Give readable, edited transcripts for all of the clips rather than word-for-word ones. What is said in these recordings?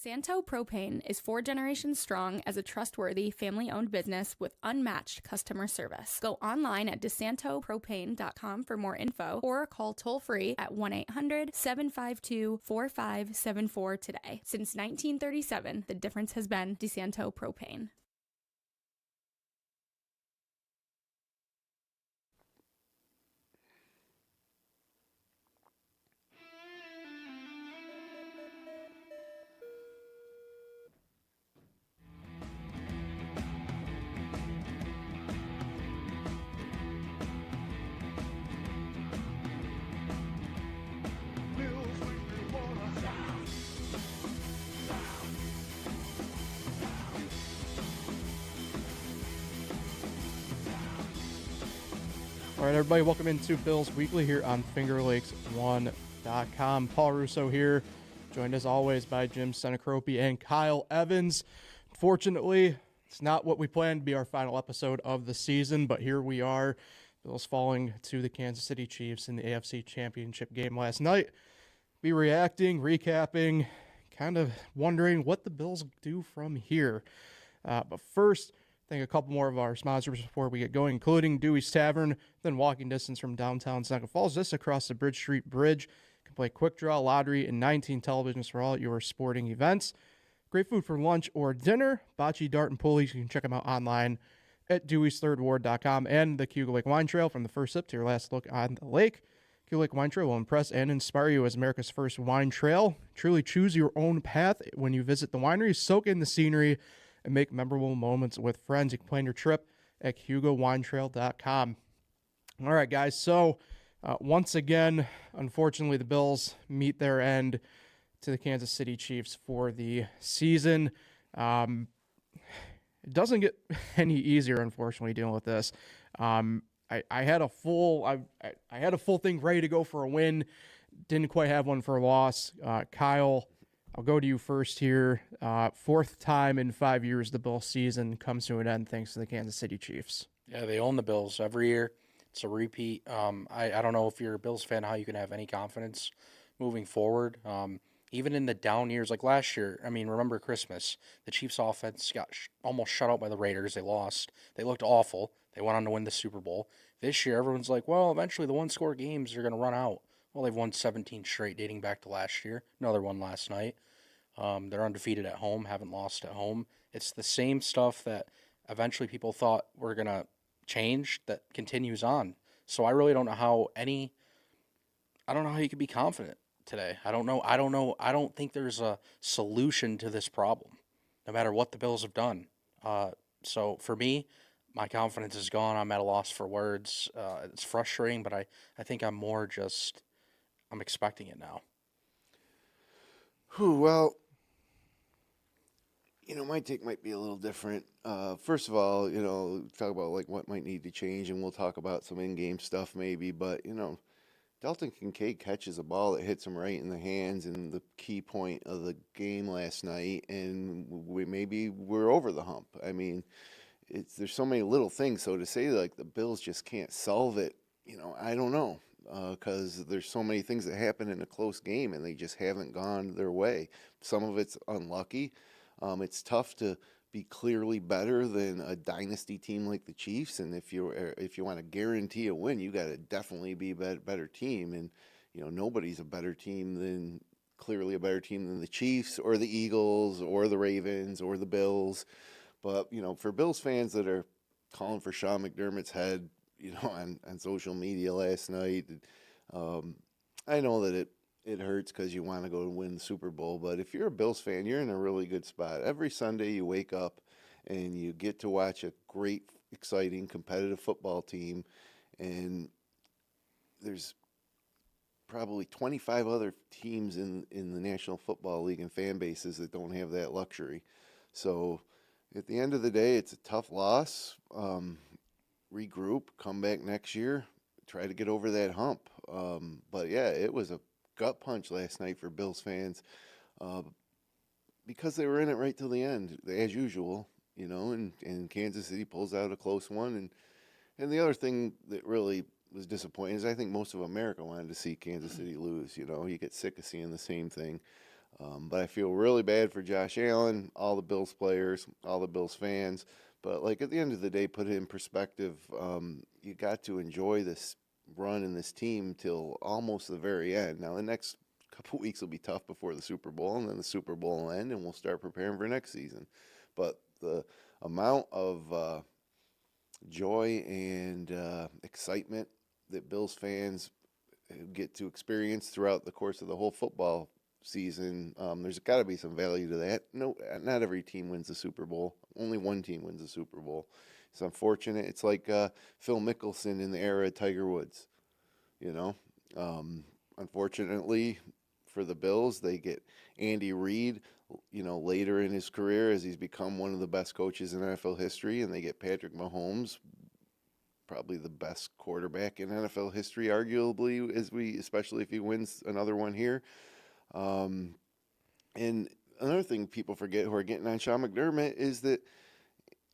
DeSanto Propane is 4 generations strong as a trustworthy, family-owned business with unmatched customer service. Go online at DeSantoPropane.com for more info or call toll-free at 1-800-752-4574 today. Since 1937, the difference has been DeSanto Propane. All right, everybody, welcome into Bills Weekly here on FingerLakes1.com. Paul Russo here, joined as always by Jim Sinicropi and Kyle Evans. Unfortunately, it's not what we planned to be our final episode of the season, but here we are. Bills falling to the Kansas City Chiefs in the AFC Championship game last night. Be reacting, recapping, kind of wondering what the Bills do from here. But first, thank a couple more of our sponsors before we get going, including Dewey's Tavern, then walking distance from downtown Seneca Falls, just across the Bridge Street Bridge. You can play quick draw, lottery, and 19 televisions for all your sporting events. Great food for lunch or dinner. Bocce, dart, and pulleys. You can check them out online at Dewey'sThirdWard.com and the Cuba Lake Wine Trail. From the first sip to your last look on the lake, Cuba Lake Wine Trail will impress and inspire you as America's first wine trail. Truly choose your own path when you visit the winery. Soak in the scenery and make memorable moments with friends. You can plan your trip at HugoWineTrail.com. All right, guys. So, once again, unfortunately, the Bills meet their end to the Kansas City Chiefs for the season. It doesn't get any easier, unfortunately, dealing with this. I had a full thing ready to go for a win. Didn't quite have one for a loss. Kyle, I'll go to you first here. Fourth time in 5 years the Bills season comes to an end thanks to the Kansas City Chiefs. Yeah, they own the Bills every year. It's a repeat. I don't know if you're a Bills fan how you can have any confidence moving forward. Even in the down years, like last year, I mean, remember Christmas, the Chiefs offense got almost shut out by the Raiders. They lost. They looked awful. They went on to win the Super Bowl. This year, everyone's like, well, eventually the one-score games are going to run out. Well, they've won 17 straight dating back to last year. Another one last night. They're undefeated at home, haven't lost at home. It's the same stuff that eventually people thought were going to change that continues on. So I really don't know how you could be confident today. I don't know. I don't think there's a solution to this problem, no matter what the Bills have done. So for me, my confidence is gone. I'm at a loss for words. It's frustrating, but I think I'm expecting it now. Well, my take might be a little different. First of all, talk about like what might need to change, and we'll talk about some in-game stuff maybe. But Dalton Kincaid catches a ball that hits him right in the hands in the key point of the game last night, and we're over the hump. I mean, there's so many little things. So to say like the Bills just can't solve it, I don't know, because there's so many things that happen in a close game, and they just haven't gone their way. Some of it's unlucky. It's tough to be clearly better than a dynasty team like the Chiefs, and if you want to guarantee a win, you got to definitely be a better team. And nobody's clearly a better team than the Chiefs or the Eagles or the Ravens or the Bills. But for Bills fans that are calling for Sean McDermott's head, on social media last night, I know that it hurts because you want to go and win the Super Bowl. But if you're a Bills fan, you're in a really good spot. Every Sunday you wake up and you get to watch a great, exciting, competitive football team. And there's probably 25 other teams in the National Football League and fan bases that don't have that luxury. So at the end of the day, it's a tough loss. Regroup, come back next year, try to get over that hump. But yeah, it was a gut punch last night for Bills fans because they were in it right till the end, as usual, and Kansas City pulls out a close one. And the other thing that really was disappointing is I think most of America wanted to see Kansas City lose. You get sick of seeing the same thing. But I feel really bad for Josh Allen, all the Bills players, all the Bills fans. But like at the end of the day, put it in perspective. You got to enjoy this run in this team till almost the very end. Now the next couple weeks will be tough before the Super Bowl, and then the Super Bowl will end, and we'll start preparing for next season. But the amount of joy and excitement that Bills fans get to experience throughout the course of the whole football season, there's got to be some value to that. No, not every team wins the Super Bowl. Only one team wins the Super Bowl. It's unfortunate. It's like Phil Mickelson in the era of Tiger Woods. You know, unfortunately for the Bills, they get Andy Reid, later in his career as he's become one of the best coaches in NFL history, and they get Patrick Mahomes, probably the best quarterback in NFL history, arguably, especially if he wins another one here. And another thing people forget who are getting on Sean McDermott is that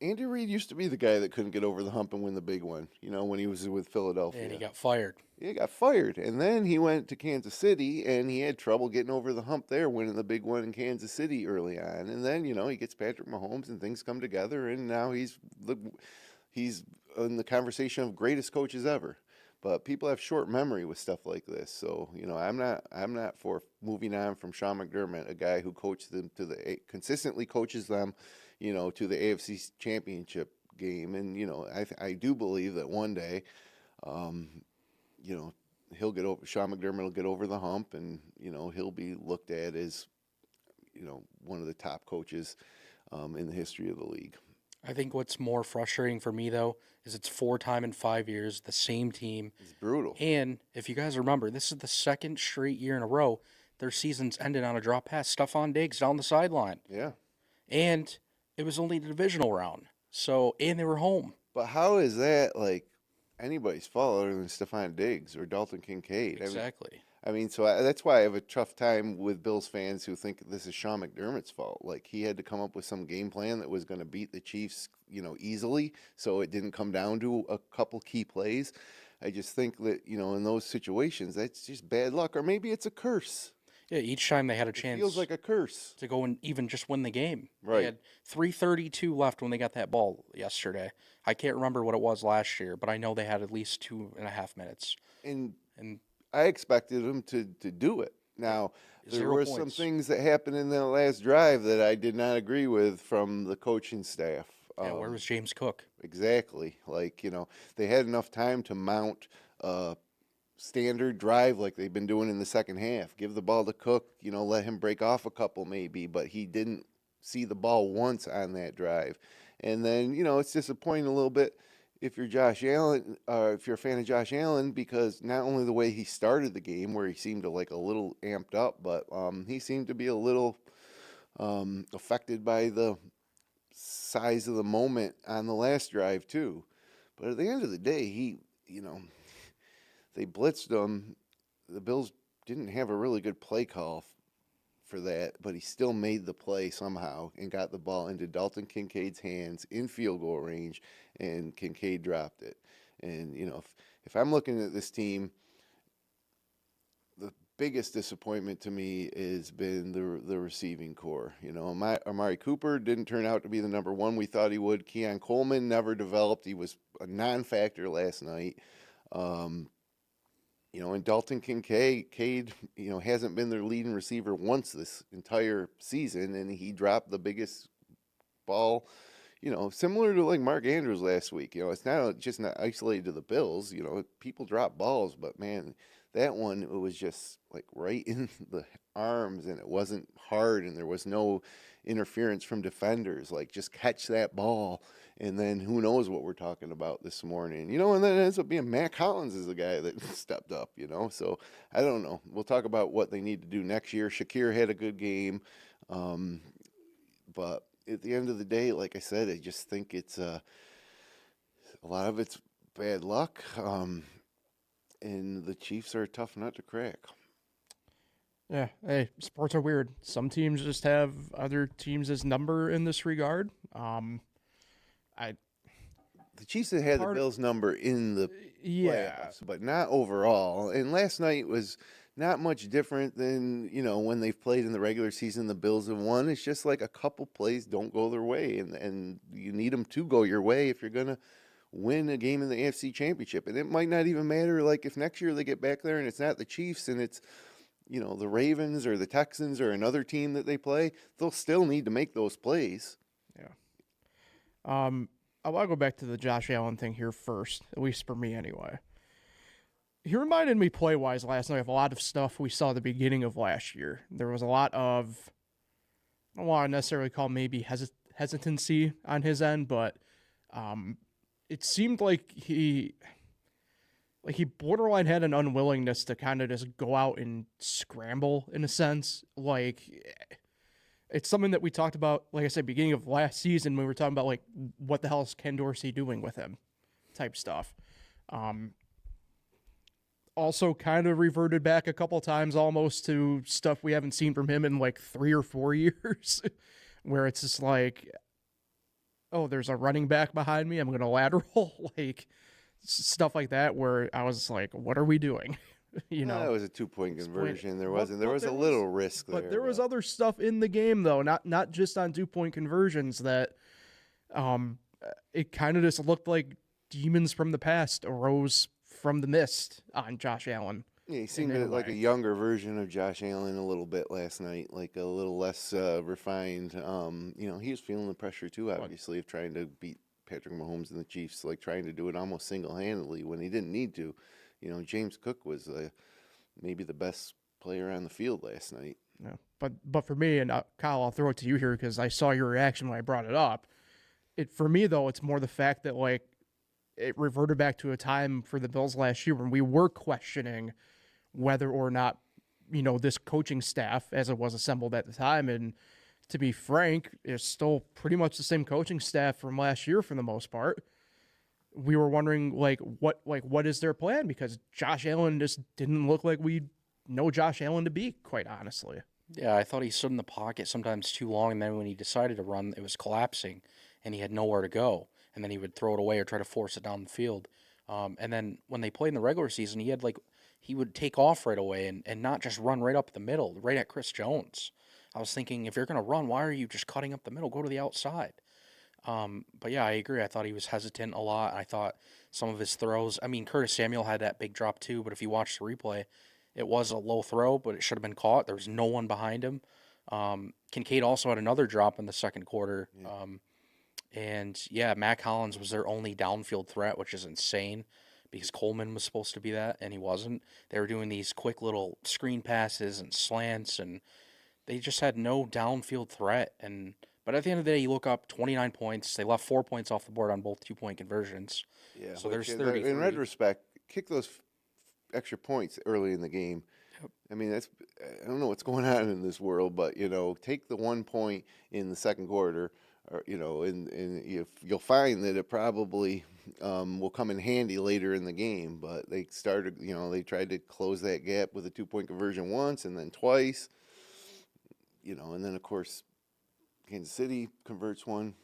Andy Reid used to be the guy that couldn't get over the hump and win the big one, when he was with Philadelphia. And he got fired. He got fired. And then he went to Kansas City, and he had trouble getting over the hump there, winning the big one in Kansas City early on. And then, he gets Patrick Mahomes, and things come together, and now he's in the conversation of greatest coaches ever. But people have short memory with stuff like this. So, I'm not for moving on from Sean McDermott, a guy who coached them consistently coaches them, to the AFC Championship game. And, I do believe that one day, Sean McDermott will get over the hump, and, he'll be looked at as, one of the top coaches in the history of the league. I think what's more frustrating for me, though, is it's 4 times in 5 years, the same team. It's brutal. And if you guys remember, this is the second straight year in a row their season's ended on a drop pass. Stephon Diggs down the sideline. Yeah. And it was only the divisional round. And they were home. But how is that, anybody's fault other than Stephon Diggs or Dalton Kincaid? Exactly. That's why I have a tough time with Bills fans who think this is Sean McDermott's fault. Like, he had to come up with some game plan that was going to beat the Chiefs, easily, so it didn't come down to a couple key plays. I just think that, in those situations, that's just bad luck, or maybe it's a curse. Yeah, each time they had a chance. It feels like a curse. To go and even just win the game. Right. They had 3:32 left when they got that ball yesterday. I can't remember what it was last year, but I know they had at least 2.5 minutes. And I expected them to do it. Now, there were some things that happened in the last drive that I did not agree with from the coaching staff. Yeah, where was James Cook? Exactly. They had enough time to mount a standard drive like they've been doing in the second half. Give the ball to Cook, let him break off a couple maybe, but he didn't see the ball once on that drive. And then, it's disappointing a little bit if you're Josh Allen, if you're a fan of Josh Allen, because not only the way he started the game, where he seemed to a little amped up, but he seemed to be a little affected by the size of the moment on the last drive too. But at the end of the day, they blitzed him. The Bills didn't have a really good play call for that, but he still made the play somehow and got the ball into Dalton Kincaid's hands in field goal range, and Kincaid dropped it. And, if I'm looking at this team, the biggest disappointment to me has been the receiving core. Amari Cooper didn't turn out to be the number one we thought he would. Keon Coleman never developed. He was a non-factor last night. And Dalton Kincaid, hasn't been their leading receiver once this entire season, and he dropped the biggest ball, similar to Mark Andrews last week. It's not isolated to the Bills. People drop balls, but man, that one, it was just right in the arms, and it wasn't hard, and there was no interference from defenders. Just catch that ball. And then who knows what we're talking about this morning, and then it ends up being Matt Collins is the guy that stepped up, So I don't know. We'll talk about what they need to do next year. Shakir had a good game. But at the end of the day, like I said, I just think it's a lot of it's bad luck. And the Chiefs are a tough nut to crack. Yeah, hey, sports are weird. Some teams just have other teams' number in this regard. The Chiefs had the Bills' number in the playoffs, but not overall. And last night was not much different than, when they've played in the regular season, the Bills have won. It's just like a couple plays don't go their way, and you need them to go your way if you're going to win a game in the AFC Championship. And it might not even matter, like, if next year they get back there and it's not the Chiefs and it's, the Ravens or the Texans or another team that they play, they'll still need to make those plays. Yeah. I want to go back to the Josh Allen thing here first, at least for me anyway. He reminded me play-wise last night of a lot of stuff we saw at the beginning of last year. There was a lot of, I don't want to necessarily call maybe hesitancy on his end, but it seemed like he borderline had an unwillingness to kind of just go out and scramble in a sense. Like, it's something that we talked about, like I said, beginning of last season when we were talking about, like, what the hell is Ken Dorsey doing with him type stuff. Also kind of reverted back a couple times almost to stuff we haven't seen from him in like 3 or 4 years, where it's just like, oh, there's a running back behind me, I'm going to lateral, like stuff like that, where I was like, what are we doing? It was a 2-point conversion. There was a little risk there. But there was other stuff in the game, though, not just on 2-point conversions, that it kind of just looked like demons from the past arose from the mist on Josh Allen. Yeah, he seemed like a younger version of Josh Allen a little bit last night, like a little less refined. He was feeling the pressure too, obviously, of trying to beat Patrick Mahomes and the Chiefs, like trying to do it almost single-handedly when he didn't need to. James Cook was maybe the best player on the field last night. Yeah, but for me, and Kyle, I'll throw it to you here because I saw your reaction when I brought it up. For me, though, it's more the fact that, like, it reverted back to a time for the Bills last year when we were questioning whether or not, this coaching staff, as it was assembled at the time, and to be frank, it's still pretty much the same coaching staff from last year for the most part. We were wondering, what is their plan? Because Josh Allen just didn't look like we know Josh Allen to be, quite honestly. Yeah, I thought he stood in the pocket sometimes too long, and then when he decided to run, it was collapsing, and he had nowhere to go. And then he would throw it away or try to force it down the field. And then when they played in the regular season, he would take off right away and not just run right up the middle, right at Chris Jones. I was thinking, if you're going to run, why are you just cutting up the middle? Go to the outside. But yeah, I agree. I thought he was hesitant a lot. I thought some of his throws, Curtis Samuel had that big drop too, but if you watch the replay, it was a low throw, but it should have been caught. There was no one behind him. Kincaid also had another drop in the second quarter. Yeah. And yeah, Matt Collins was their only downfield threat, which is insane because Coleman was supposed to be that, and he wasn't. They were doing these quick little screen passes and slants, and they just had no downfield threat. But at the end of the day, you look up 29 points. They left 4 points off the board on both 2-point conversions. Yeah, so there's 33. In retrospect, kick those extra points early in the game. Yep. I don't know what's going on in this world, but take the 1 point in the second quarter. Or, and you'll find that it probably will come in handy later in the game. But they started, they tried to close that gap with a 2-point conversion once and then twice. And then, of course, Kansas City converts one.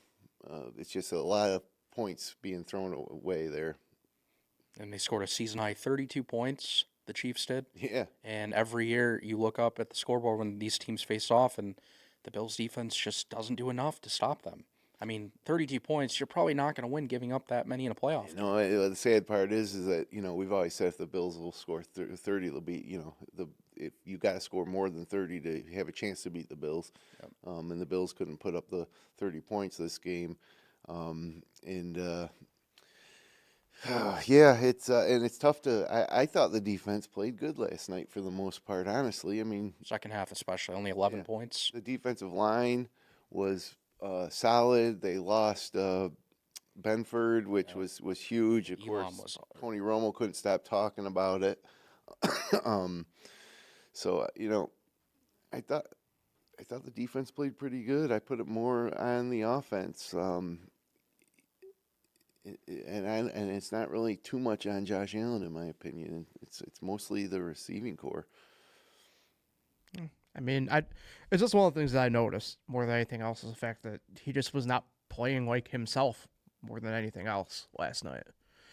It's just a lot of points being thrown away there. And they scored a season-high 32 points, the Chiefs did. Yeah. And every year you look up at the scoreboard when these teams face off, and the Bills' defense just doesn't do enough to stop them. 32 points, you're probably not going to win giving up that many in a playoff. The sad part is that, we've always said if the Bills will score 30, they'll beat, if you got to score more than 30 to have a chance to beat the Bills. Yep. And the Bills couldn't put up the 30 points this game. Yeah, it's tough to. I thought the defense played good last night for the most part. Honestly, second half especially, only 11 points. The defensive line was solid. They lost Benford, which was huge. Of course, Tony Romo couldn't stop talking about it. So I thought the defense played pretty good. I put it more on the offense. And it's not really too much on Josh Allen, in my opinion. It's mostly the receiving core. It's just one of the things that I noticed more than anything else is the fact that he just was not playing like himself more than anything else last night.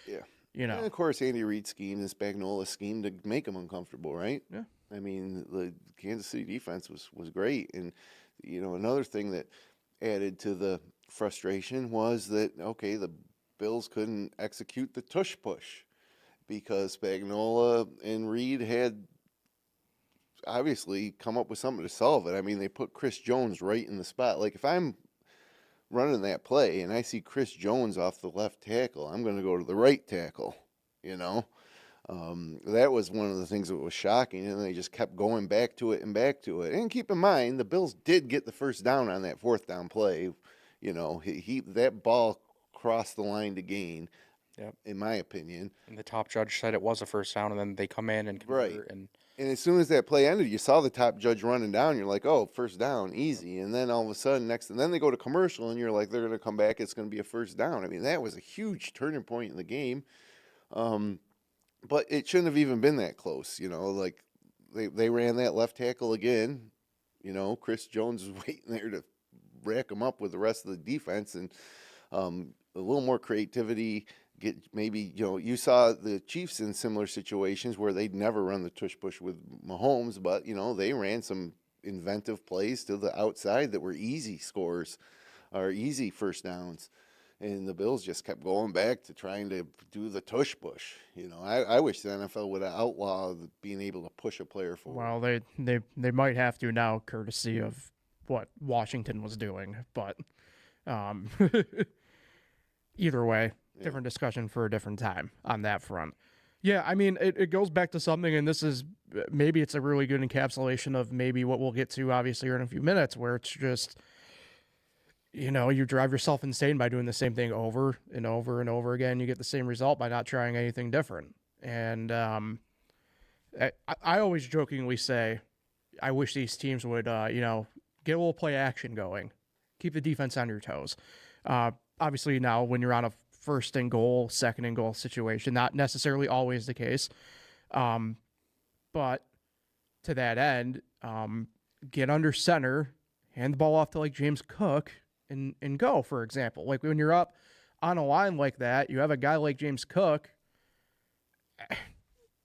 Yeah. And of course, Andy Reid schemed, this Spagnuolo scheme to make him uncomfortable, right? Yeah. I mean, the Kansas City defense was great. And, another thing that added to the frustration was that, okay, the Bills couldn't execute the tush push because Spagnuolo and Reed had obviously come up with something to solve it. I mean, they put Chris Jones right in the spot. Like, if I'm running that play and I see Chris Jones off the left tackle, I'm going to go to the right tackle, That was one of the things that was shocking, and they just kept going back to it and back to it. And keep in mind, the Bills did get the first down on that fourth down play. That ball crossed the line to gain, in my opinion. And the top judge said it was a first down, and then they come in and convert. Right. And as soon as that play ended, you saw the top judge running down. You're like, oh, first down, easy. And then all of a sudden, and then they go to commercial, and you're like, they're going to come back. It's going to be a first down. I mean, that was a huge turning point in the game. But it shouldn't have even been that close. Like they ran that left tackle again. Chris Jones was waiting there to rack him up with the rest of the defense, and a little more creativity. You saw the Chiefs in similar situations where they'd never run the tush push with Mahomes, but, they ran some inventive plays to the outside that were easy scores or easy first downs. And the Bills just kept going back to trying to do the tush push. I wish the NFL would outlaw being able to push a player forward. Well, they might have to now, courtesy of what Washington was doing. But either way, different discussion for a different time on that front. Yeah, I mean, it goes back to something, and this is maybe it's a really good encapsulation of maybe what we'll get to, obviously, in a few minutes, where it's just, you drive yourself insane by doing the same thing over and over and over again. You get the same result by not trying anything different. And I always jokingly say, I wish these teams would, get a little play action going. Keep the defense on your toes. Obviously, now when you're on a first and goal, second and goal situation, not necessarily always the case. But to that end, get under center, hand the ball off to like James Cook and go, for example. Like when you're up on a line like that, you have a guy like James Cook,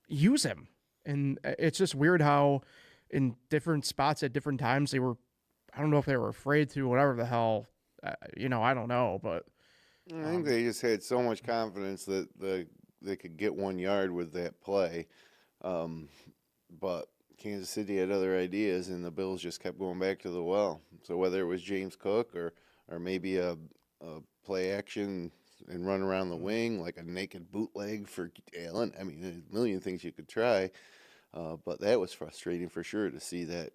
use him. And it's just weird how in different spots at different times I don't know if they were afraid to, whatever the hell, I don't know, but I think they just had so much confidence that they could get 1 yard with that play. But Kansas City had other ideas, and the Bills just kept going back to the well. So whether it was James Cook or maybe a play action and run around the wing, like a naked bootleg for Allen, I mean, there's a million things you could try. But that was frustrating for sure to see that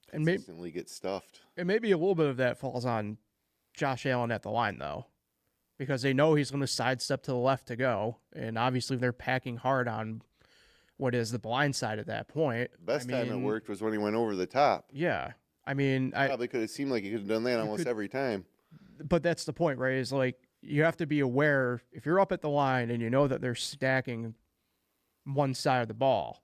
consistently get stuffed. And maybe a little bit of that falls on Josh Allen at the line, though, because they know he's going to sidestep to the left to go, and obviously they're packing hard on what is the blind side at that point. Best time it worked was when he went over the top. Yeah. I mean, probably could have seemed like he could have done that almost every time. But that's the point, right? Is like you have to be aware if you're up at the line and you know that they're stacking one side of the ball.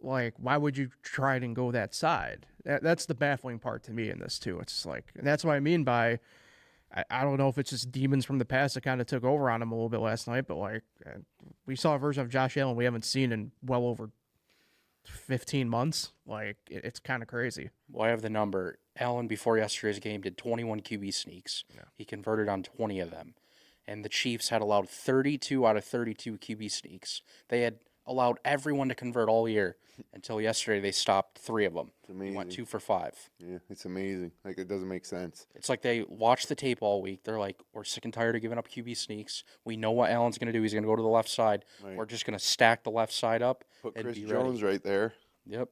Like, why would you try and go that side? That's the baffling part to me in this too. It's like, and that's what I mean by, I don't know if it's just demons from the past that kind of took over on him a little bit last night, but like we saw a version of Josh Allen we haven't seen in well over 15 months. Like, it's kind of crazy. Well, I have the number. Allen, before yesterday's game, did 21 QB sneaks. Yeah. He converted on 20 of them. And the Chiefs had allowed 32 out of 32 QB sneaks. They had allowed everyone to convert all year until yesterday they stopped 3 of them. It's amazing. He went 2 for 5. Yeah, it's amazing. Like, it doesn't make sense. It's like they watched the tape all week. They're like, we're sick and tired of giving up QB sneaks. We know what Allen's going to do. He's going to go to the left side. Right. We're just going to stack the left side up. Put Chris Jones right there. Yep.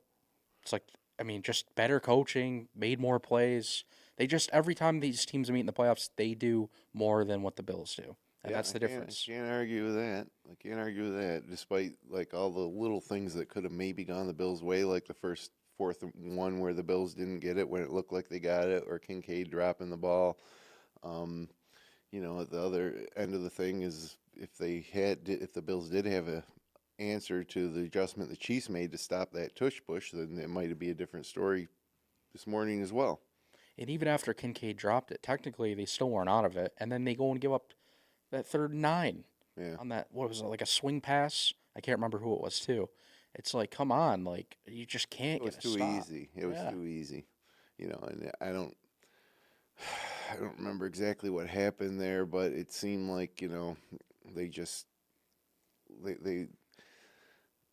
It's like, I mean, just better coaching, made more plays. They just, every time these teams meet in the playoffs, they do more than what the Bills do. And that's the difference. I can't argue with that. I can't argue with that, despite like all the little things that could have maybe gone the Bills' way, like the first 4th and 1 where the Bills didn't get it when it looked like they got it, or Kincaid dropping the ball. At the other end of the thing is if the Bills did have a answer to the adjustment the Chiefs made to stop that tush push, then it might be a different story this morning as well. And even after Kincaid dropped it, technically they still weren't out of it, and then they go and give up that 3rd and 9 on that, what was it, like a swing pass? I can't remember who it was too. It's like, come on, like you just can't It was get a too stop. easy. It was too easy, and I don't remember exactly what happened there, but it seemed like they just they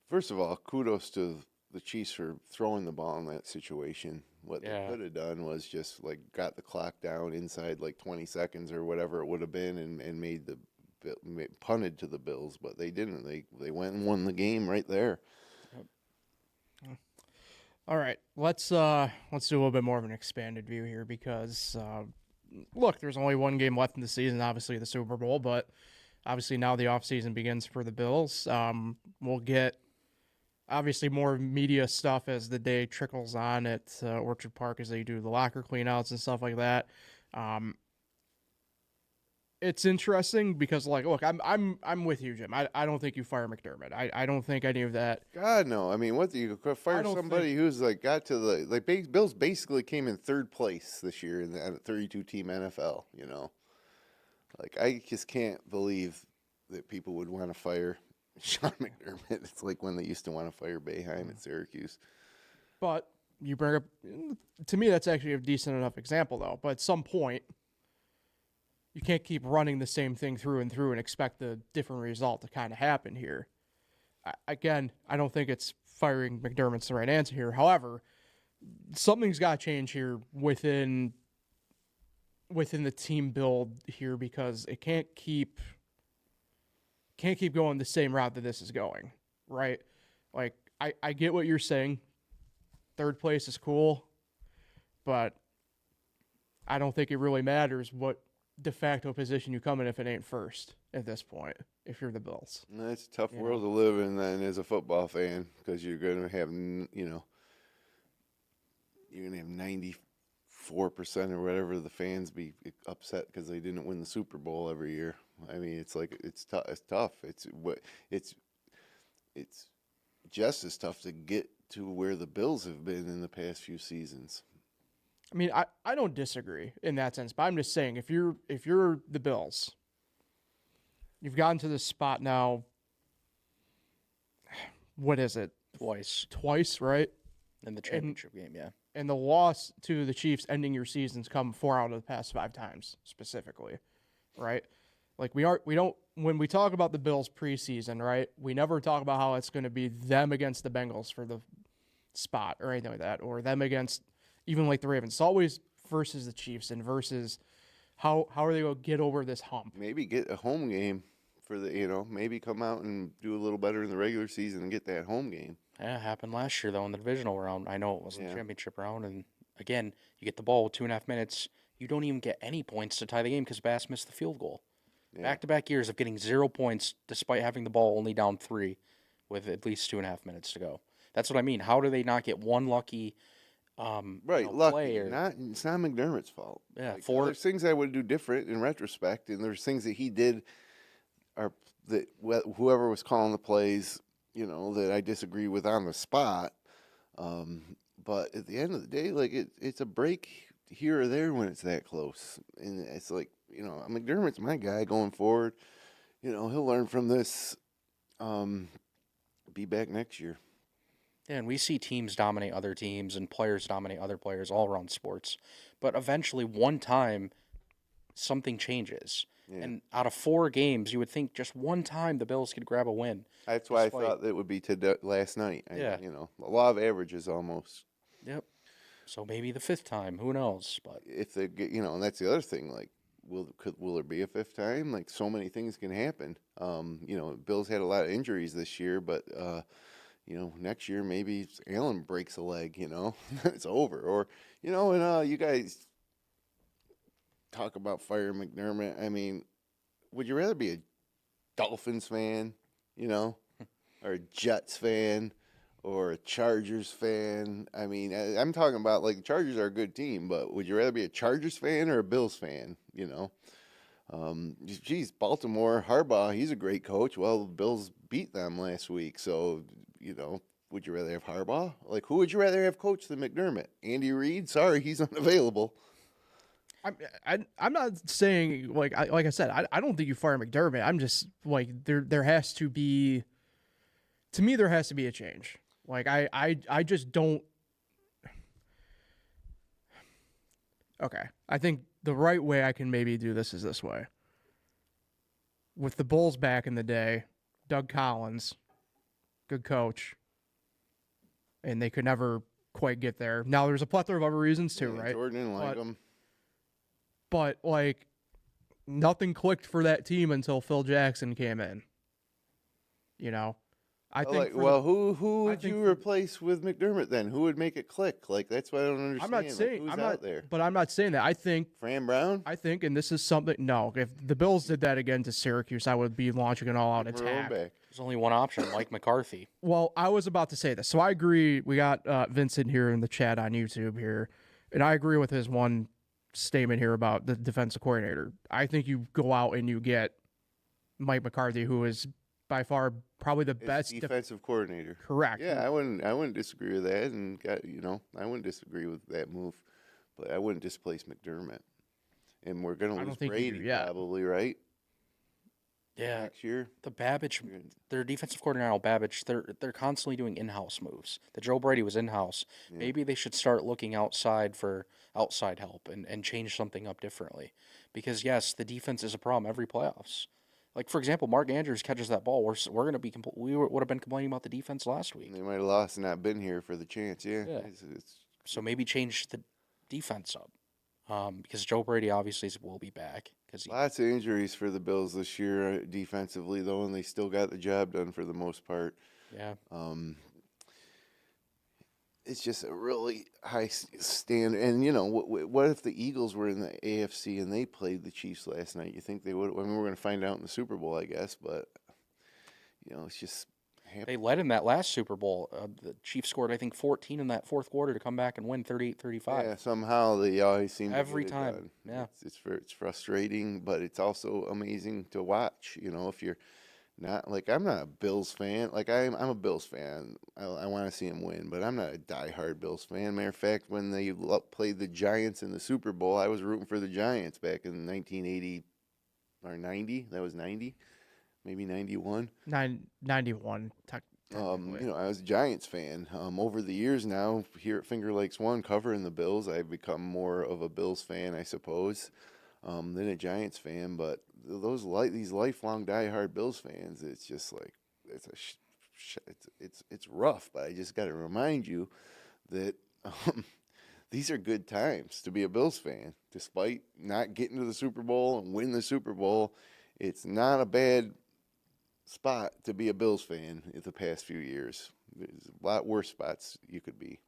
first of all, kudos to the Chiefs for throwing the ball in that situation. What they could have done was just like got the clock down inside like 20 seconds or whatever it would have been, and punted to the Bills, but they didn't. They went and won the game right there. All right, let's do a little bit more of an expanded view here because look, there's only one game left in the season, obviously the Super Bowl, but obviously now the offseason begins for the Bills. We'll get obviously more media stuff as the day trickles on at Orchard Park as they do the locker cleanouts and stuff like that. It's interesting because, like, look, I'm with you, Jim. I don't think you fire McDermott. I don't think any of that. God no. I mean, what do you fire somebody who's like got to the Bills basically came in third place this year in the 32 team NFL. Like I just can't believe that people would want to fire Sean McDermott. It's like when they used to want to fire Boeheim at Syracuse. But you bring up, to me, that's actually a decent enough example, though. But at some point, you can't keep running the same thing through and through and expect a different result to kind of happen here. Again, I don't think it's firing McDermott's the right answer here. However, something's got to change here within the team build here because it can't keep going the same route that this is going, right? Like, I get what you're saying. Third place is cool, but I don't think it really matters what de facto position you come in if it ain't first at this point, if you're the Bills. It's a tough world to live in then as a football fan because you're going to have, you're going to have 94% or whatever of the fans be upset because they didn't win the Super Bowl every year. I mean, it's like it's tough. It's just as tough to get to where the Bills have been in the past few seasons. I mean, I don't disagree in that sense, but I'm just saying if you're the Bills, you've gotten to this spot now. What is it? Twice, right? In the championship game, yeah. And the loss to the Chiefs ending your season's come 4 out of the past 5 times, specifically, right? Like when we talk about the Bills preseason, right? We never talk about how it's going to be them against the Bengals for the spot or anything like that, or them against even like the Ravens. It's always versus the Chiefs and versus how are they going to get over this hump? Maybe get a home game for maybe come out and do a little better in the regular season and get that home game. Yeah, it happened last year, though, in the divisional round. I know it wasn't the championship round. And, again, you get the ball with 2.5 minutes. You don't even get any points to tie the game because Bass missed the field goal. Yeah. Back-to-back years of getting 0 points despite having the ball only down 3 with at least 2.5 minutes to go. That's what I mean. How do they not get one lucky lucky. play? It's not McDermott's fault. Yeah, there's things I would do different in retrospect, and there's things that he did that whoever was calling the plays – that I disagree with on the spot. But at the end of the day, like it's a break here or there when it's that close. And it's like, McDermott's my guy going forward. He'll learn from this, be back next year. Yeah, and we see teams dominate other teams and players dominate other players all around sports. But eventually, one time, something changes. Yeah. And out of 4 games, you would think just one time the Bills could grab a win. That's why I thought it would be last night. Yeah. The law of averages almost. Yep. So maybe the 5th time. Who knows? But if they get, and that's the other thing. Like, will there be a 5th time? Like, so many things can happen. Bills had a lot of injuries this year, but next year maybe Allen breaks a leg. It's over. Or and you guys talk about firing McDermott. I mean, would you rather be a Dolphins fan, or a Jets fan, or a Chargers fan? I mean, I'm talking about, like, the Chargers are a good team, but would you rather be a Chargers fan or a Bills fan, Geez, Baltimore, Harbaugh, he's a great coach. Well, the Bills beat them last week, so, would you rather have Harbaugh? Like, who would you rather have coach than McDermott? Andy Reid? Sorry, he's unavailable. I'm not saying, like I said, I don't think you fire McDermott. I'm just like there has to be to me, there has to be a change. Like, I just don't. Okay. I think the right way I can maybe do this is this way. With the Bulls back in the day, Doug Collins, good coach, and they could never quite get there. Now, there's a plethora of other reasons too, right? Jordan didn't like him. But, like, nothing clicked for that team until Phil Jackson came in. You know? I think. Who would you replace with McDermott then? Who would make it click? Like, that's what I don't understand. I'm not saying who's out there. But I'm not saying that. I think Fran Brown. I think, and this is something. No, if the Bills did that again to Syracuse, I would be launching an all-out attack. There's only one option, Mike McCarthy. Well, I was about to say this, so I agree. We got Vincent here in the chat on YouTube here, and I agree with his one statement here about the defensive coordinator. I think you go out and you get Mike McCarthy, who is by far probably the best defensive coordinator. Correct. Yeah, I wouldn't disagree with that, and I wouldn't disagree with that move, but I wouldn't displace McDermott. And we're gonna lose Brady probably, right? Yeah, next year. The Babbage, their defensive coordinator, Babbage, they're constantly doing in-house moves. The Joe Brady was in-house. Yeah. Maybe they should start looking outside for outside help and change something up differently. Because yes, the defense is a problem every playoffs. Like, for example, Mark Andrews catches that ball. We're going to be we would have been complaining about the defense last week. They might have lost and not been here for the chance. Yeah. So maybe change the defense up, because Joe Brady obviously will be back. Lots of injuries for the Bills this year defensively, though, and they still got the job done for the most part. Yeah. It's just a really high standard. And, what if the Eagles were in the AFC and they played the Chiefs last night? You think they would? I mean, we're going to find out in the Super Bowl, I guess. But, it's just they led in that last Super Bowl. The Chiefs scored, I think, 14 in that fourth quarter to come back and win 38-35. Yeah, somehow they always seem every to get time. It done. Yeah, it's frustrating, but it's also amazing to watch. If you're not like, I'm not a Bills fan. Like, I'm a Bills fan. I want to see them win, but I'm not a diehard Bills fan. Matter of fact, when they played the Giants in the Super Bowl, I was rooting for the Giants back in 1980 or 90. That was 90. Maybe 91. 91. I was a Giants fan. Over the years now, here at Finger Lakes One, covering the Bills, I've become more of a Bills fan, I suppose, than a Giants fan. But these lifelong diehard Bills fans, it's just like it's rough. But I just got to remind you that these are good times to be a Bills fan, despite not getting to the Super Bowl and win the Super Bowl. It's not a bad spot to be a Bills fan in the past few years. There's a lot worse spots you could be.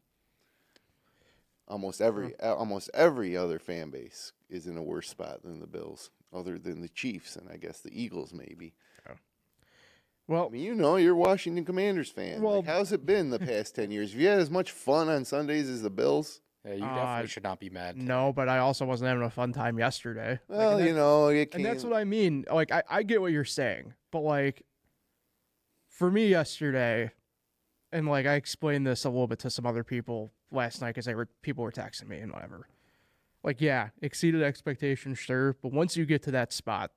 Almost every other fan base is in a worse spot than the Bills, other than the Chiefs and I guess the Eagles maybe. Yeah. Well, I mean, you're a Washington Commanders fan. Well, how's it been the past 10 years? Have you had as much fun on Sundays as the Bills? Yeah, you definitely should not be mad. No, but I also wasn't having a fun time yesterday. Well, and that's what I mean. Like, I get what you're saying, but like, for me yesterday, and like I explained this a little bit to some other people last night because people were texting me and whatever. Like, yeah, exceeded expectations, sure, but once you get to that spot,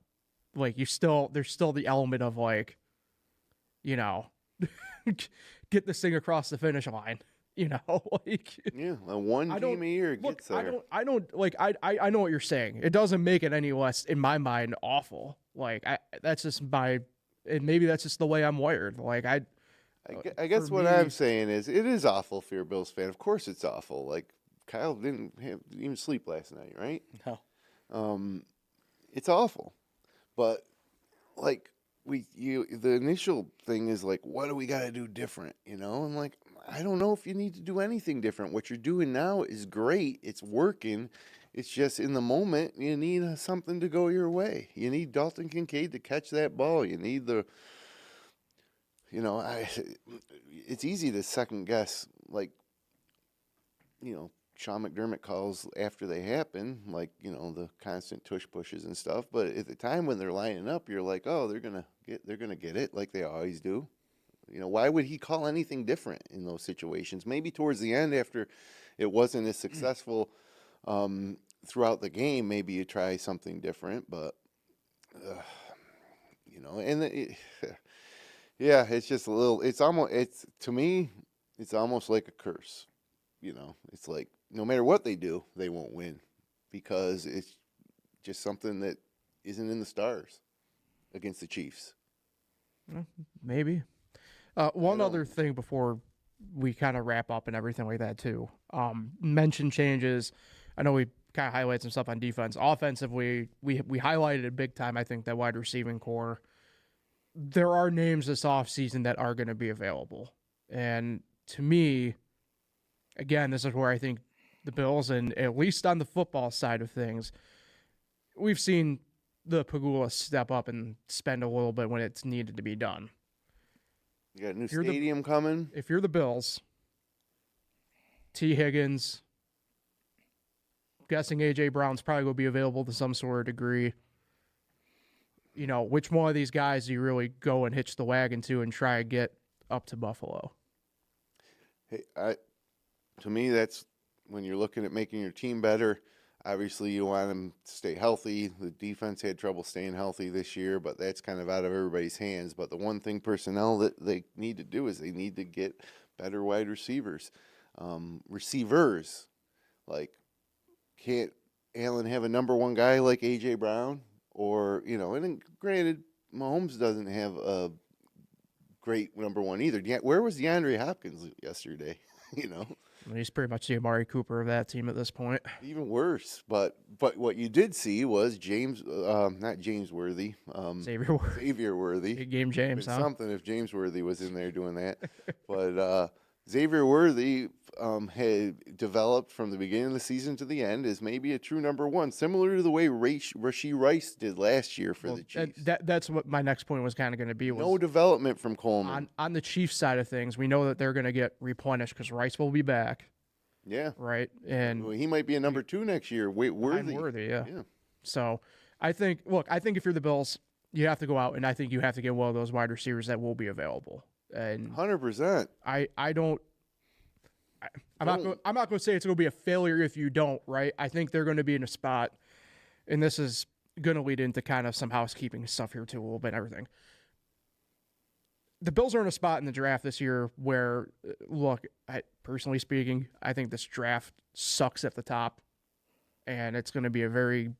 like there's still the element of like, get this thing across the finish line. Like, yeah, one team a year gets there. I know what you're saying. It doesn't make it any less, in my mind, awful. Like, that's just and maybe that's just the way I'm wired. Like, I guess what I'm saying is it is awful if you're a Bills fan. Of course it's awful. Like, Kyle didn't even sleep last night, right? No. It's awful. But, like, the initial thing is like, what do we got to do different? And like, I don't know if you need to do anything different. What you're doing now is great. It's working. It's just in the moment, you need something to go your way. You need Dalton Kincaid to catch that ball. You need it's easy to second guess, like, Sean McDermott calls after they happen, like, the constant tush pushes and stuff. But at the time when they're lining up, you're like, oh, they're gonna get it like they always do. Why would he call anything different in those situations? Maybe towards the end, after it wasn't as successful throughout the game, maybe you try something different. But, Yeah, it's just a little. It's to me, it's almost like a curse. It's like no matter what they do, they won't win because it's just something that isn't in the stars against the Chiefs. Maybe. One other thing before we kind of wrap up and everything like that too. Mention changes. I know we kind of highlight some stuff on defense. Offensively, we highlighted it big time. I think that wide receiving core. There are names this offseason that are going to be available, and to me, again, this is where I think the Bills, and at least on the football side of things, we've seen the Pagula step up and spend a little bit when it's needed to be done. You got a new stadium coming. If you're the Bills, T. Higgins, guessing A.J. Brown's probably going to be available to some sort of degree. Which one of these guys do you really go and hitch the wagon to and try to get up to Buffalo? Hey, to me, that's when you're looking at making your team better. Obviously, you want them to stay healthy. The defense had trouble staying healthy this year, but that's kind of out of everybody's hands. But the one thing personnel that they need to do is they need to get better wide receivers. Receivers, like, can't Allen have a number one guy like A.J. Brown? Or, and then granted, Mahomes doesn't have a great number one either. Where was DeAndre Hopkins yesterday? He's pretty much the Amari Cooper of that team at this point. Even worse. But what you did see was not James Worthy. Xavier Worthy. Big game James, huh? Something if James Worthy was in there doing that. But Xavier Worthy had developed from the beginning of the season to the end as maybe a true number one, similar to the way Rashee Rice did last year for the Chiefs. That's what my next point was kind of going to be. No development from Coleman. On the Chiefs side of things, we know that they're going to get replenished because Rice will be back. Yeah. Right? And he might be a number two next year. Worthy, yeah. So I think if you're the Bills, you have to go out, and I think you have to get one of those wide receivers that will be available. And 100%. I'm not going to say it's going to be a failure if you don't, right? I think they're going to be in a spot, and this is going to lead into kind of some housekeeping stuff here too, a little bit and everything. The Bills are in a spot in the draft this year where, look, personally speaking, I think this draft sucks at the top, and it's going to be a very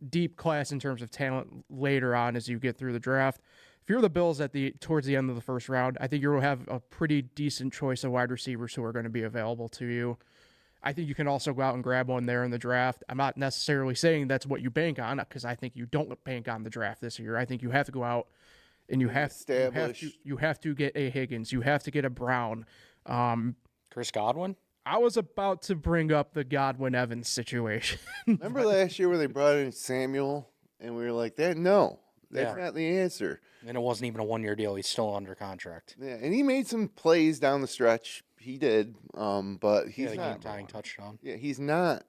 deep class in terms of talent later on as you get through the draft. If you're the Bills towards the end of the first round, I think you'll have a pretty decent choice of wide receivers who are going to be available to you. I think you can also go out and grab one there in the draft. I'm not necessarily saying that's what you bank on, because I think you don't bank on the draft this year. I think you have to go out and you have to get a Higgins. You have to get a Brown. Chris Godwin? I was about to bring up the Godwin-Evans situation. Remember last year when they brought in Samuel and we were like, that's not the answer. And it wasn't even a one-year deal. He's still under contract. Yeah, and he made some plays down the stretch. He did, but he's not game-tying touchdown. Yeah, he's not.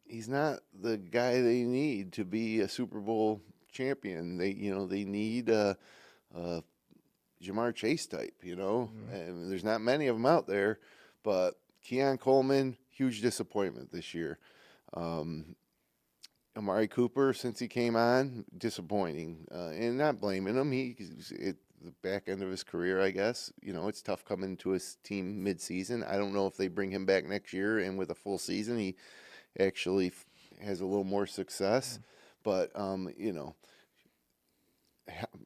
He's not the guy they need to be a Super Bowl champion. They need a Jamar Chase type. And there's not many of them out there. But Keon Coleman, huge disappointment this year. Amari Cooper, since he came on, disappointing. And not blaming him. He's at the back end of his career, I guess. It's tough coming to his team mid-season. I don't know if they bring him back next year and with a full season he actually has a little more success. But,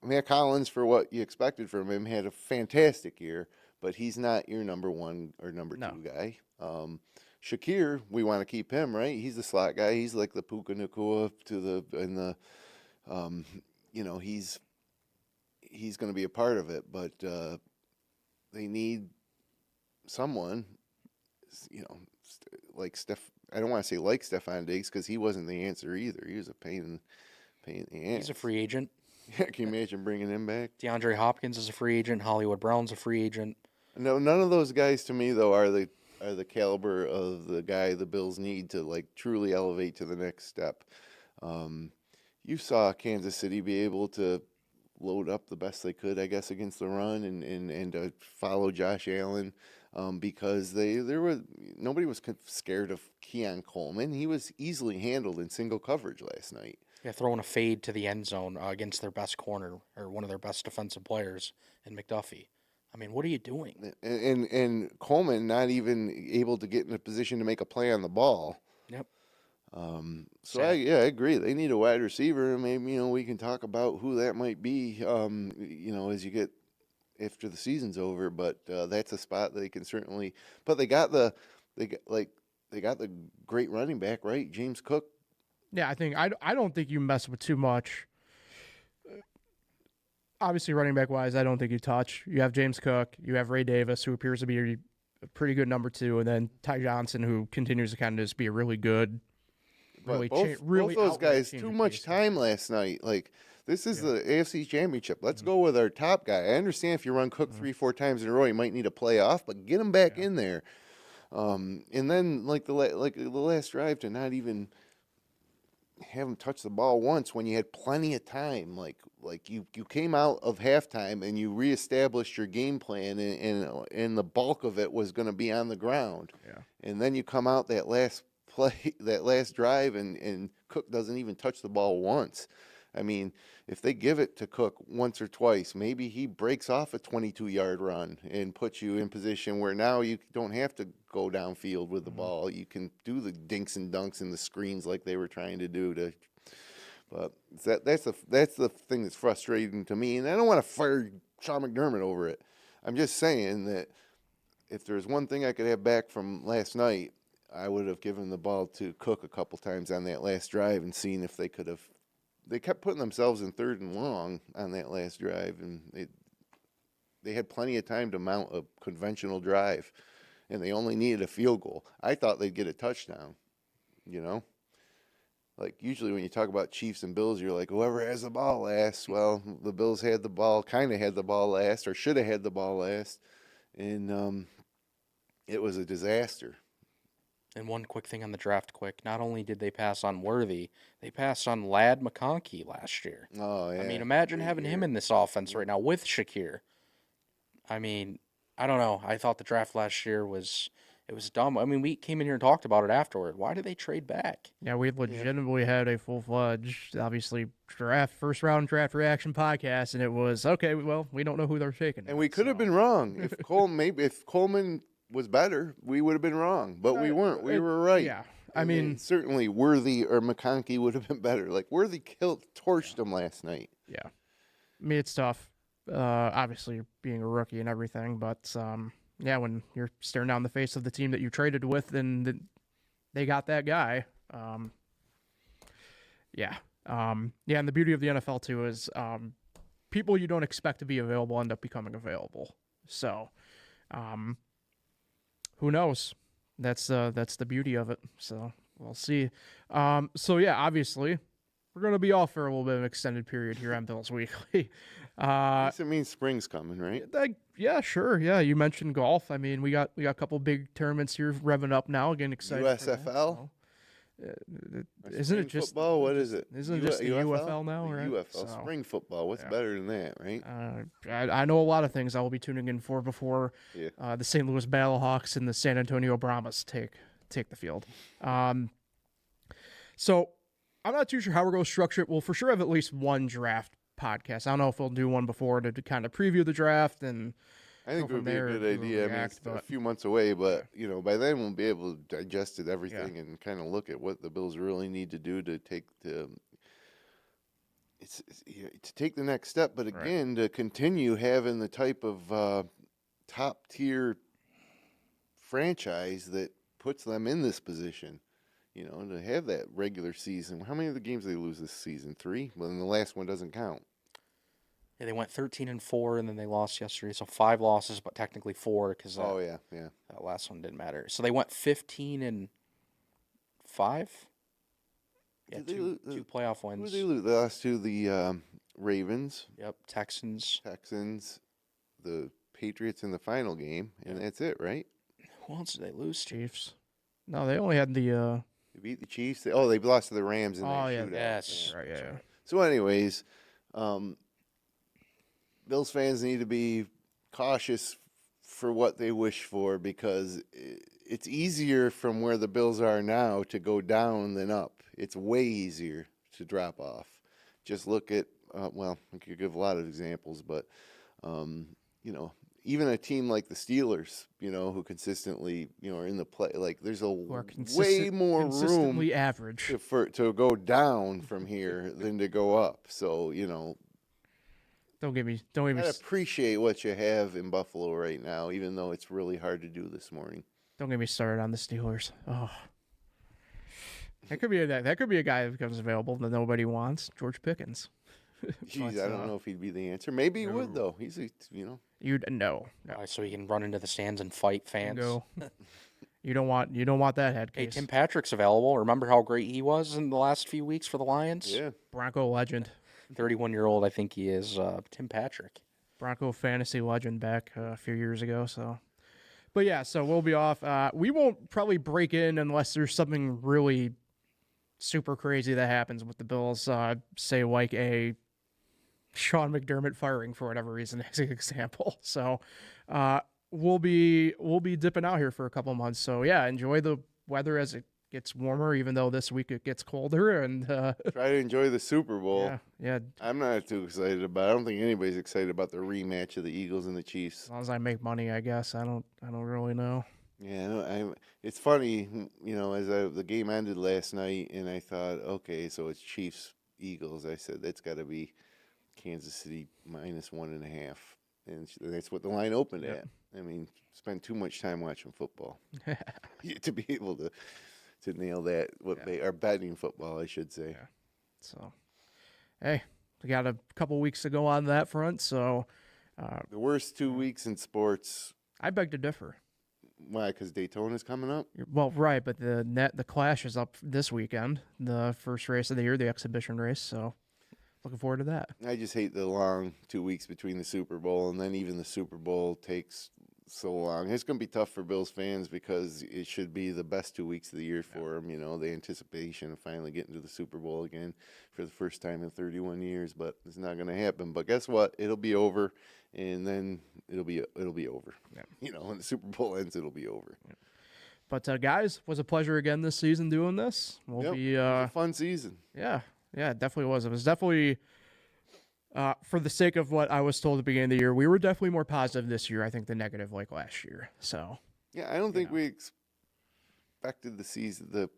Matt Collins, for what you expected from him, had a fantastic year. But he's not your number one or number two guy. Shakir, we want to keep him, right? He's the slot guy. He's like the Puka Nacua he's going to be a part of it. But they need someone, like Steph. I don't want to say like Stephon Diggs because he wasn't the answer either. He was a pain in the ass. He's a free agent. Yeah, can you imagine bringing him back? DeAndre Hopkins is a free agent. Hollywood Brown's a free agent. No, none of those guys to me though are the caliber of the guy the Bills need to like truly elevate to the next step. You saw Kansas City be able to load up the best they could, I guess, against the run and follow Josh Allen because nobody was scared of Keon Coleman. He was easily handled in single coverage last night. Yeah, throwing a fade to the end zone against their best corner or one of their best defensive players in McDuffie. I mean, what are you doing? And Coleman not even able to get in a position to make a play on the ball. Yep. So I agree. They need a wide receiver, and maybe we can talk about who that might be. As you get after the season's over, but that's a spot they can certainly. But they got the great running back, right? James Cook. Yeah, I don't think you mess with too much. Obviously, running back wise, I don't think you touch. You have James Cook, you have Ray Davis, who appears to be a pretty good number 2, and then Ty Johnson, who continues to kind of just be a really good. But both those guys too much time last night. Like, this is the AFC Championship. Let's go with our top guy. I understand if you run Cook 3-4 times in a row, you might need a playoff, but get him back in there. And then the last drive to not even have him touch the ball once when you had plenty of time. Like you came out of halftime and you reestablished your game plan, and the bulk of it was going to be on the ground. Yeah. And then you come out that last play, that last drive, and Cook doesn't even touch the ball once. I mean, if they give it to Cook once or twice, maybe he breaks off a 22-yard run and puts you in position where now you don't have to go downfield with the ball. You can do the dinks and dunks and the screens like they were trying to do. But that's the thing that's frustrating to me. And I don't want to fire Sean McDermott over it. I'm just saying that if there's one thing I could have back from last night, I would have given the ball to Cook a couple times on that last drive and seen if they could have. They kept putting themselves in 3rd and long on that last drive, and they had plenty of time to mount a conventional drive, and they only needed a field goal. I thought they'd get a touchdown, Like, usually when you talk about Chiefs and Bills, you're like, whoever has the ball last. Well, the Bills had the ball, kind of had the ball last, or should have had the ball last, and it was a disaster. And one quick thing on the draft, not only did they pass on Worthy, they passed on Ladd McConkey last year. Oh, yeah. I mean, imagine having him in this offense right now with Shakir. I mean, I don't know. I thought the draft last year was dumb. I mean, we came in here and talked about it afterward. Why did they trade back? Yeah, we legitimately had a full-fledged, obviously, first-round draft reaction podcast, and it was, okay, well, we don't know who they're taking. And we could have been wrong. If Coleman was better, we would have been wrong, but we weren't. We were right. Yeah, I mean, certainly Worthy or McConkey would have been better. Like, Worthy torched them last night. Yeah, I mean, it's tough. Obviously, being a rookie and everything, but when you're staring down the face of the team that you traded with, and they got that guy. And the beauty of the NFL too is people you don't expect to be available end up becoming available. So. Who knows? That's the beauty of it. So we'll see. Obviously, we're going to be off for a little bit of an extended period here on Bills Weekly. I guess it means spring's coming, right? Yeah, sure. Yeah, you mentioned golf. I mean, we got a couple big tournaments here revving up now. Getting excited. USFL. Isn't it just football? What is it? Isn't it just the UFL now, right? UFL, spring football. What's better than that, right? I know a lot of things I will be tuning in for before the St. Louis Battlehawks and the San Antonio Brahmas take the field. So I'm not too sure how we're going to structure it. We'll for sure have at least one draft podcast. I don't know if we'll do one before to kind of preview the draft and. I think it would be a good idea. I mean, it's a few months away, but by then we'll be able to digest everything and kind of look at what the Bills really need to do to take to take the next step. But again, to continue having the type of top tier franchise that puts them in this position. To have that regular season. How many of the games did they lose this season? 3. Well, then the last one doesn't count. Yeah, they went 13-4, and then they lost yesterday. So 5 losses, but technically 4 because that last one didn't matter. So they went 15-5. Yeah, two playoff wins. Who did they lose? They lost to the Ravens. Yep, Texans, the Patriots in the final game, and that's it, right? Who else did they lose to? Chiefs. No, they only had the. They beat the Chiefs. They lost to the Rams in that shootout. Yes. Right, yeah. So, anyways, Bills fans need to be cautious for what they wish for because it's easier from where the Bills are now to go down than up. It's way easier. to drop off. Just look at, well, I could give a lot of examples, but, you know, even a team like the Steelers, you know, who consistently, you know, are in the play, like there's way more room average to go down from here than to go up. So, you know, don't get me. Appreciate what you have in Buffalo right now, even though it's really hard to do this morning. Don't get me started on the Steelers. Oh, that could be a guy that becomes available that nobody wants. George Pickens. Jeez, I don't know if he'd be the answer. Maybe he would though. He's you know. You'd no. So he can run into the stands and fight fans. Go. You don't want that head case. Hey, Tim Patrick's available. Remember how great he was in the last few weeks for the Lions? Yeah. Bronco legend. 31-year-old, I think he is. Tim Patrick. Bronco fantasy legend back a few years ago. So, but yeah, so we'll be off. We won't probably break in unless there's something really super crazy that happens with the Bills. Say like a Sean McDermott firing for whatever reason as an example. So we'll be dipping out here for a couple months. So yeah, enjoy the weather as it gets warmer, even though this week it gets colder, and try to enjoy the Super Bowl. Yeah. I'm not too excited about it. I don't think anybody's excited about the rematch of the Eagles and the Chiefs. As long as I make money, I guess. I don't really know. Yeah, it's funny, you know, as the game ended last night, and I thought, okay, so it's Chiefs Eagles. I said that's got to be Kansas City -1.5, and that's what the line opened at. I mean, spend too much time watching football to be able to nail that. They are betting football, I should say. Yeah. So, hey, we got a couple weeks to go on that front. So, the worst 2 weeks in sports. I beg to differ. Why? Because Daytona's coming up? Well, right, but the Clash is up this weekend, the first race of the year, the exhibition race. So, looking forward to that. I just hate the long 2 weeks between the Super Bowl, and then even the Super Bowl takes so long. It's going to be tough for Bills fans because it should be the best 2 weeks of the year for them. You know, the anticipation of finally getting to the Super Bowl again for the first time in 31 years, but it's not going to happen. But guess what? It'll be over, and then it'll be over. Yeah. You know, when the Super Bowl ends, it'll be over. Yeah. But guys, was a pleasure again this season doing this. We'll be it was a fun season. Yeah, it definitely was. It was definitely. For the sake of what I was told at the beginning of the year, we were definitely more positive this year, I think, than negative like last year. So, yeah, I don't think we expected the season, the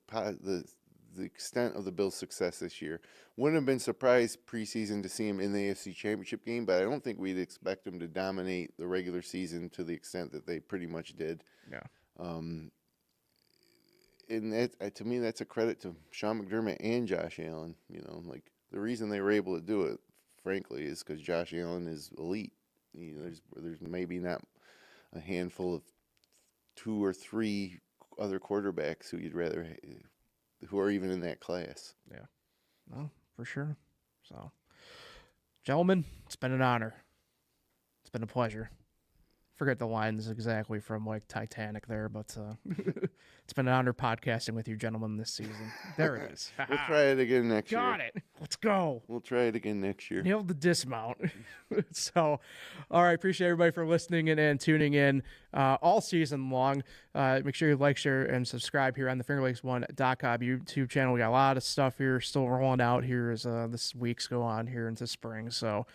extent of the Bills' success this year. Wouldn't have been surprised preseason to see them in the AFC Championship game, but I don't think we'd expect them to dominate the regular season to the extent that they pretty much did. Yeah. And that, to me, that's a credit to Sean McDermott and Josh Allen. You know, like the reason they were able to do it, frankly, is because Josh Allen is elite. You know, there's maybe not a handful of 2 or 3 other quarterbacks who are even in that class. Yeah, no, for sure. So, gentlemen, it's been an honor. It's been a pleasure. Forget the lines exactly from like Titanic there, but it's been an honor podcasting with you gentlemen this season. There it is. We'll try it again next year. Got it. Let's go. We'll try it again next year. Nailed the dismount. So, all right. Appreciate everybody for listening and tuning in all season long. Make sure you like, share, and subscribe here on the FingerLakes1.com YouTube channel. We got a lot of stuff here still rolling out here as this week's go on here into spring. So,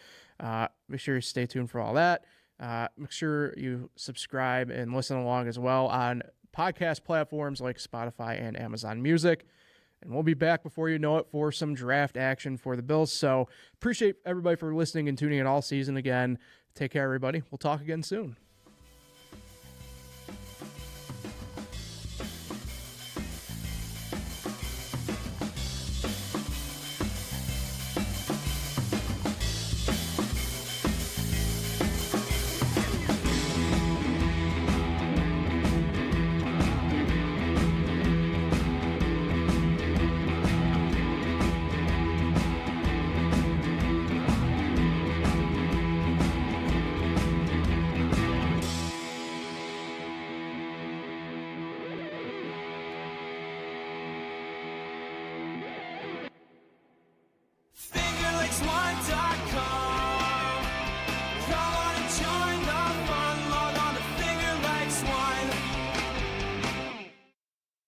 make sure you stay tuned for all that. Make sure you subscribe and listen along as well on podcast platforms like Spotify and Amazon Music. And we'll be back before you know it for some draft action for the Bills. So appreciate everybody for listening and tuning in all season again. Take care, everybody. We'll talk again soon.